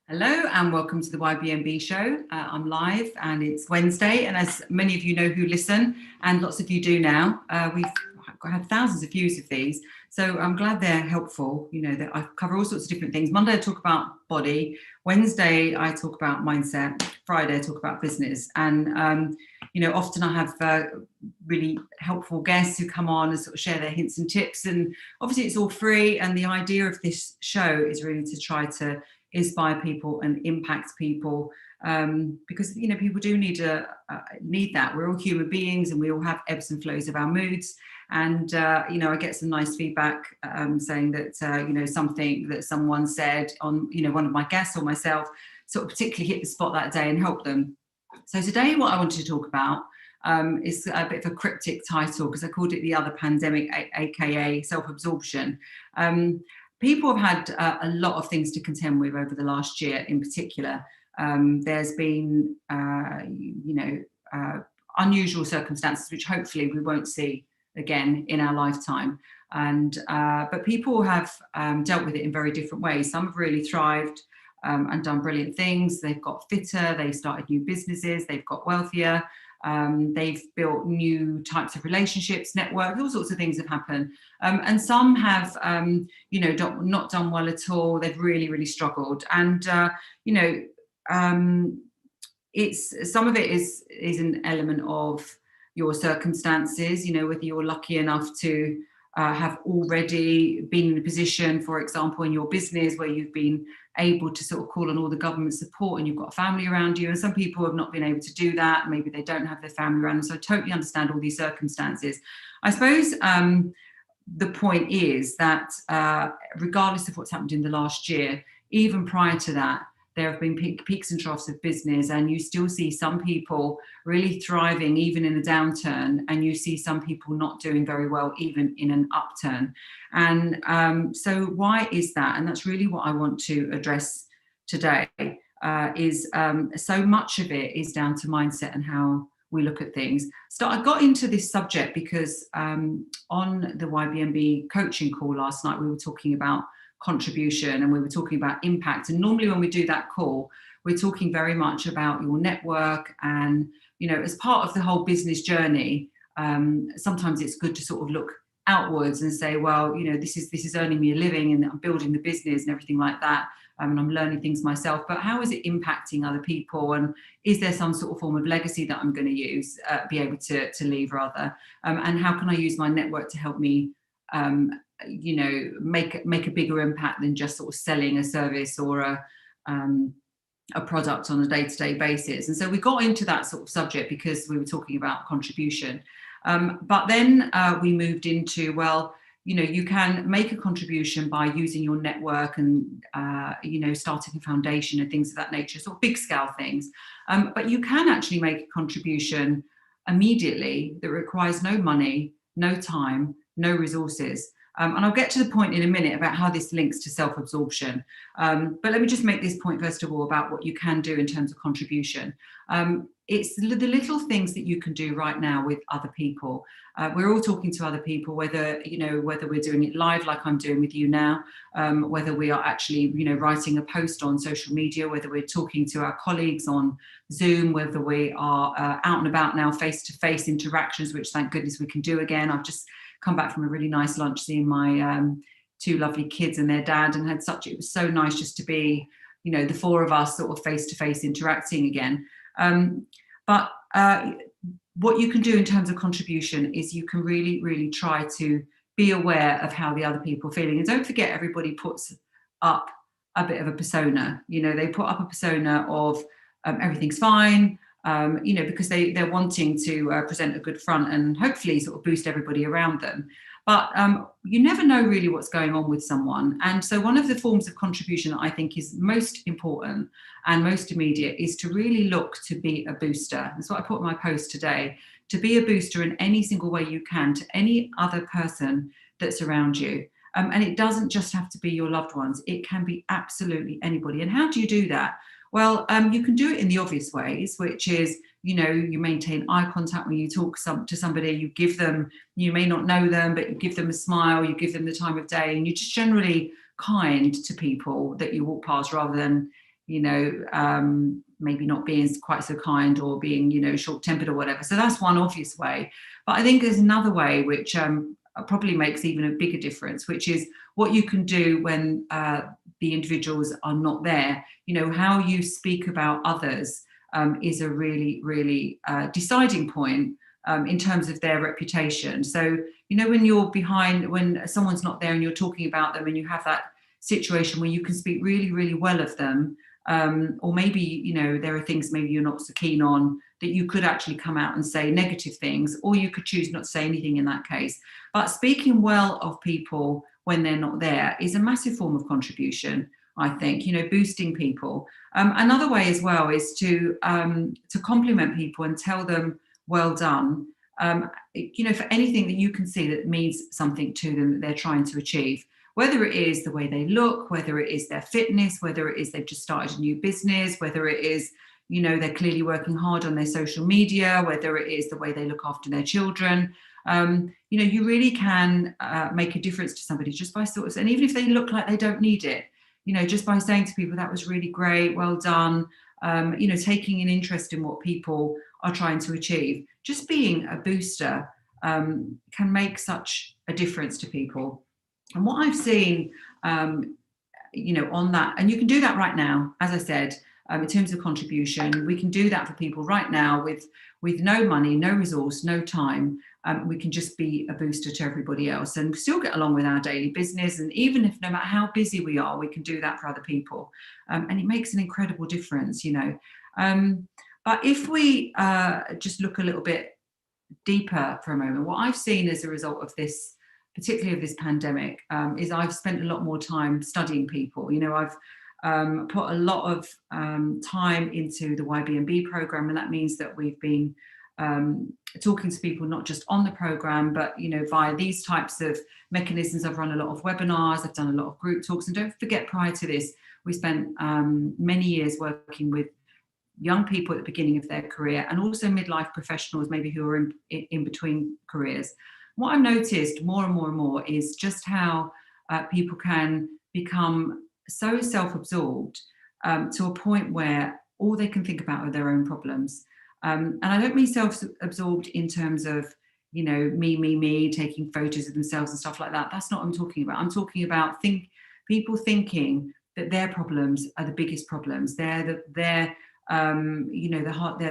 Hello and welcome to the YBMB Show. I'm live and it's Wednesday, and as many of you know who listen, and lots of you do now, we've had thousands of views of these, so I'm glad they're helpful. You know, that I cover all sorts of different things. Monday I talk about body, Wednesday I talk about mindset, Friday I talk about business, and you know, often I have really helpful guests who come on and sort of share their hints and tips, and obviously it's all free, and the idea of this show is really to try to inspire people and impact people, because you know, people do need that. We're all human beings and we all have ebbs and flows of our moods, and you know, I get some nice feedback saying that you know, something that someone said on, you know, one of my guests or myself sort of particularly hit the spot that day and helped them. So today what I wanted to talk about is a bit of a cryptic title because I called it The Other Pandemic, aka Self-Absorption. People have had a lot of things to contend with over the last year in particular. There's been, you know, unusual circumstances, which hopefully we won't see again in our lifetime. And but people have dealt with it in very different ways. Some have really thrived and done brilliant things. They've got fitter, they've started new businesses, they've got wealthier. They've built new types of relationships, networks, all sorts of things have happened. And some have, you know, not done well at all. They've really, really struggled. And, you know, it's some of it is an element of your circumstances, you know, whether you're lucky enough to have already been in a position, for example, in your business where you've been able to sort of call on all the government support and you've got a family around you, and some people have not been able to do that. Maybe they don't have their family around them. So I totally understand all these circumstances. I suppose the point is that regardless of what's happened in the last year, even prior to that, there have been peaks and troughs of business, and you still see some people really thriving even in a downturn, and you see some people not doing very well even in an upturn. And so why is that? And that's really what I want to address today, is so much of it is down to mindset and how we look at things. So I got into this subject because on the YBMB coaching call last night, we were talking about contribution and we were talking about impact. And normally when we do that call, we're talking very much about your network, and you know, as part of the whole business journey, sometimes it's good to sort of look outwards and say, well, you know, this is earning me a living and I'm building the business and everything like that, and I'm learning things myself, but how is it impacting other people, and is there some sort of form of legacy that I'm going to use, be able to leave rather, and how can I use my network to help me you know, make a bigger impact than just sort of selling a service or a product on a day-to-day basis. And so we got into that sort of subject because we were talking about contribution, but then we moved into, well, you know, you can make a contribution by using your network and you know, starting a foundation and things of that nature, sort of big scale things, but you can actually make a contribution immediately that requires no money, no time, no resources. And I'll get to the point in a minute about how this links to self-absorption. But let me just make this point first of all about what you can do in terms of contribution. It's the little things that you can do right now with other people. We're all talking to other people, whether, you know, whether we're doing it live like I'm doing with you now, whether we are actually, you know, writing a post on social media, whether we're talking to our colleagues on Zoom, whether we are out and about now, face-to-face interactions, which thank goodness we can do again. I've just come back from a really nice lunch seeing my two lovely kids and their dad, and it was so nice just to be, you know, the four of us sort of face-to-face interacting again. But what you can do in terms of contribution is you can really, really try to be aware of how the other people are feeling. And don't forget, everybody puts up a bit of a persona. You know, they put up a persona of everything's fine, you know, because they're wanting to present a good front and hopefully sort of boost everybody around them. But you never know really what's going on with someone. And so one of the forms of contribution that I think is most important and most immediate is to really look to be a booster. That's what I put in my post today, to be a booster in any single way you can to any other person that's around you. And it doesn't just have to be your loved ones. It can be absolutely anybody. And how do you do that? Well, you can do it in the obvious ways, which is, you know, you maintain eye contact when you talk to somebody, you give them, you may not know them, but you give them a smile, you give them the time of day, and you're just generally kind to people that you walk past rather than maybe not being quite so kind, or being, short-tempered or whatever. So that's one obvious way. But I think there's another way which probably makes even a bigger difference, which is what you can do when the individuals are not there. How you speak about others is a really, really deciding point in terms of their reputation. So, when you're behind, when someone's not there and you're talking about them, and you have that situation where you can speak really, really well of them, or maybe, there are things maybe you're not so keen on, that you could actually come out and say negative things, or you could choose not to say anything in that case. But speaking well of people when they're not there is a massive form of contribution, I think, boosting people. Another way as well is to compliment people and tell them, well done, for anything that you can see that means something to them that they're trying to achieve. Whether it is the way they look, whether it is their fitness, whether it is they've just started a new business, whether it is, they're clearly working hard on their social media, whether it is the way they look after their children. You really can make a difference to somebody just by and even if they look like they don't need it, just by saying to people, that was really great, well done, taking an interest in what people are trying to achieve. Just being a booster can make such a difference to people. And what I've seen, on that, and you can do that right now, as I said, in terms of contribution, we can do that for people right now with no money, no resource, no time. We can just be a booster to everybody else and still get along with our daily business. And even if no matter how busy we are, we can do that for other people. And it makes an incredible difference, But if we just look a little bit deeper for a moment, what I've seen as a result of this, particularly of this pandemic, is I've spent a lot more time studying people. I've put a lot of time into the YBMB program, and that means that we've been talking to people not just on the program, but via these types of mechanisms. I've run a lot of webinars, I've done a lot of group talks, and don't forget, prior to this, we spent many years working with young people at the beginning of their career, and also midlife professionals, maybe who are in between careers. What I've noticed more and more and more is just how people can become so self-absorbed to a point where all they can think about are their own problems. And I don't mean self-absorbed in terms of, me, taking photos of themselves and stuff like that. That's not what I'm talking about. I'm talking about people thinking that their problems are the biggest problems. They're the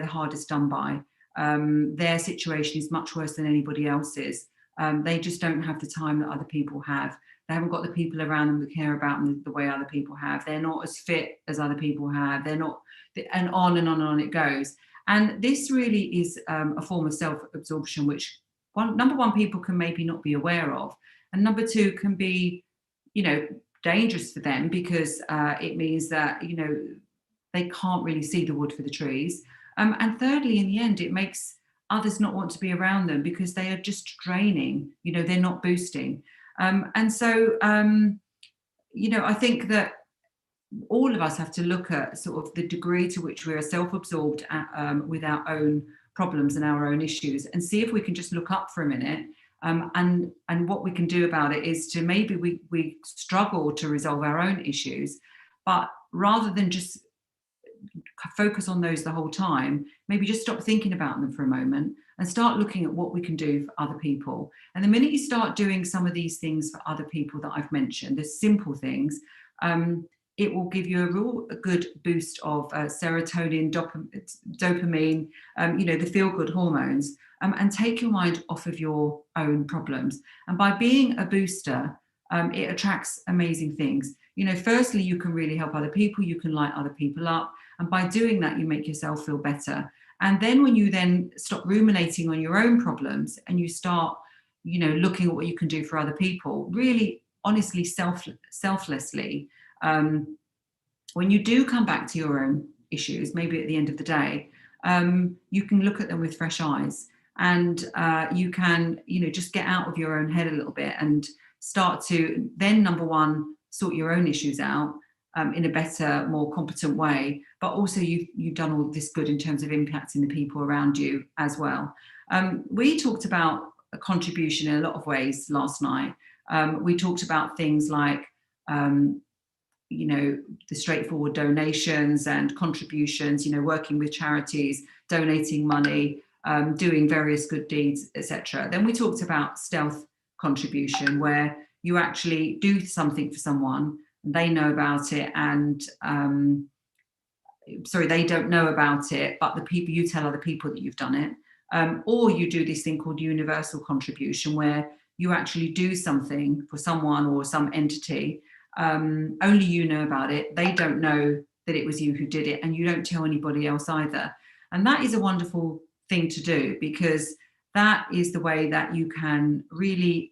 hardest done by. Their situation is much worse than anybody else's. They just don't have the time that other people have. They haven't got the people around them that care about them the way other people have. They're not as fit as other people have. They're not, and on and on and on it goes. And this really is a form of self-absorption, which number one, people can maybe not be aware of, and number two, can be, dangerous for them, because it means that, they can't really see the wood for the trees. And thirdly, in the end, it makes others not want to be around them because they are just draining, they're not boosting. And so, I think that all of us have to look at sort of the degree to which we are self-absorbed with our own problems and our own issues, and see if we can just look up for a minute. And what we can do about it is to maybe we struggle to resolve our own issues, but rather than just focus on those the whole time, maybe just stop thinking about them for a moment and start looking at what we can do for other people. And the minute you start doing some of these things for other people that I've mentioned, the simple things, it will give you a good boost of serotonin, dopamine, the feel-good hormones, and take your mind off of your own problems. And by being a booster, it attracts amazing things. Firstly, you can really help other people. You can light other people up. And by doing that, you make yourself feel better. And then when you then stop ruminating on your own problems and you start, looking at what you can do for other people, really, honestly, selflessly, when you do come back to your own issues, maybe at the end of the day, you can look at them with fresh eyes, and you can, just get out of your own head a little bit and start to then, number one, sort your own issues out in a better, more competent way. But also you've done all this good in terms of impacting the people around you as well. We talked about a contribution in a lot of ways last night. We talked about things like, the straightforward donations and contributions, working with charities, donating money, doing various good deeds, etc. Then we talked about stealth contribution, where you actually do something for someone, and they know about it, and they don't know about it, but you tell other people that you've done it. Or you do this thing called universal contribution, where you actually do something for someone or some entity. Only you know about it. They don't know that it was you who did it, and you don't tell anybody else either. And that is a wonderful thing to do, because that is the way that you can really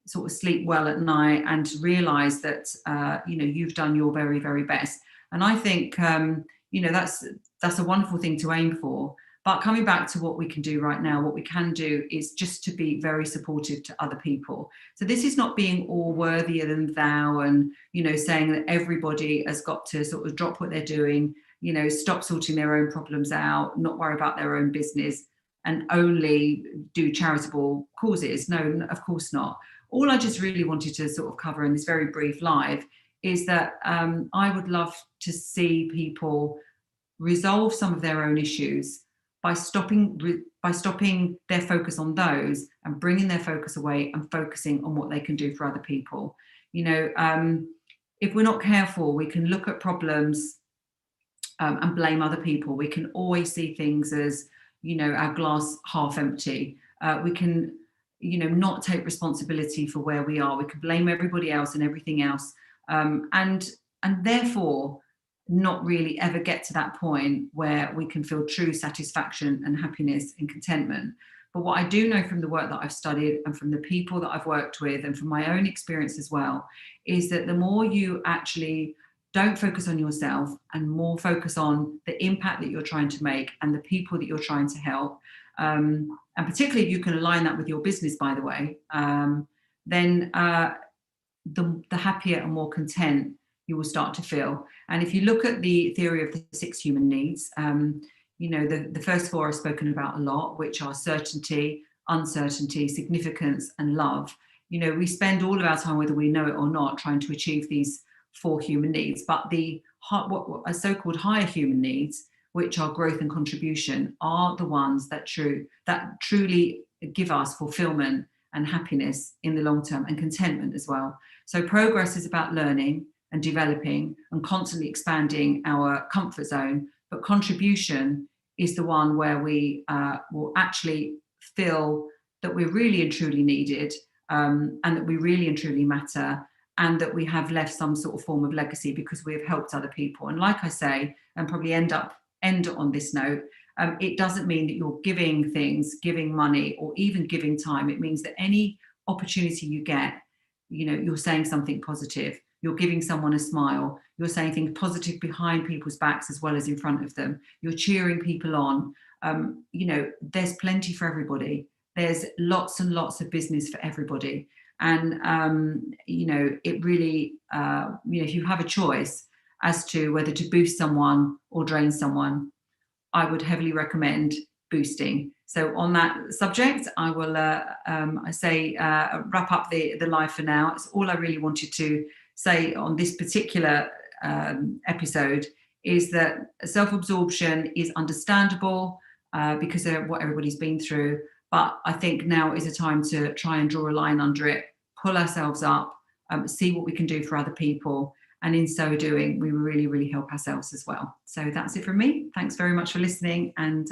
sort of sleep well at night and realize that you've done your very, very best. And I think that's a wonderful thing to aim for. But coming back to what we can do right now, what we can do is just to be very supportive to other people. So this is not being all worthier than thou and, saying that everybody has got to sort of drop what they're doing, stop sorting their own problems out, not worry about their own business, and only do charitable causes. No, of course not. All I just really wanted to sort of cover in this very brief live is that I would love to see people resolve some of their own issues by stopping their focus on those and bringing their focus away and focusing on what they can do for other people. If we're not careful, we can look at problems and blame other people. We can always see things as, our glass half empty. We can, not take responsibility for where we are. We can blame everybody else and everything else. And therefore, not really ever get to that point where we can feel true satisfaction and happiness and contentment. But what I do know from the work that I've studied and from the people that I've worked with and from my own experience as well, is that the more you actually don't focus on yourself and more focus on the impact that you're trying to make and the people that you're trying to help, and particularly if you can align that with your business, by the way, then the happier and more content you will start to feel. And if you look at the theory of the 6 human needs, the first 4 I've spoken about a lot, which are certainty, uncertainty, significance, and love. We spend all of our time, whether we know it or not, trying to achieve these 4 human needs. But what are so-called higher human needs, which are growth and contribution, are the ones that truly give us fulfillment and happiness in the long term, and contentment as well. So progress is about learning and developing and constantly expanding our comfort zone. But contribution is the one where we will actually feel that we're really and truly needed, and that we really and truly matter, and that we have left some sort of form of legacy because we have helped other people. And like I say, and probably end on this note, it doesn't mean that you're giving things, giving money, or even giving time. It means that any opportunity you get, you're saying something positive. You're giving someone a smile. You're saying things positive behind people's backs as well as in front of them. You're cheering people on. There's plenty for everybody. There's lots and lots of business for everybody. And, it really, if you have a choice as to whether to boost someone or drain someone, I would heavily recommend boosting. So on that subject, I will wrap up the live for now. It's all I really wanted to say on this particular episode, is that self-absorption is understandable because of what everybody's been through. But I think now is a time to try and draw a line under it, pull ourselves up, see what we can do for other people. And in so doing, we really, really help ourselves as well. So that's it from me. Thanks very much for listening. And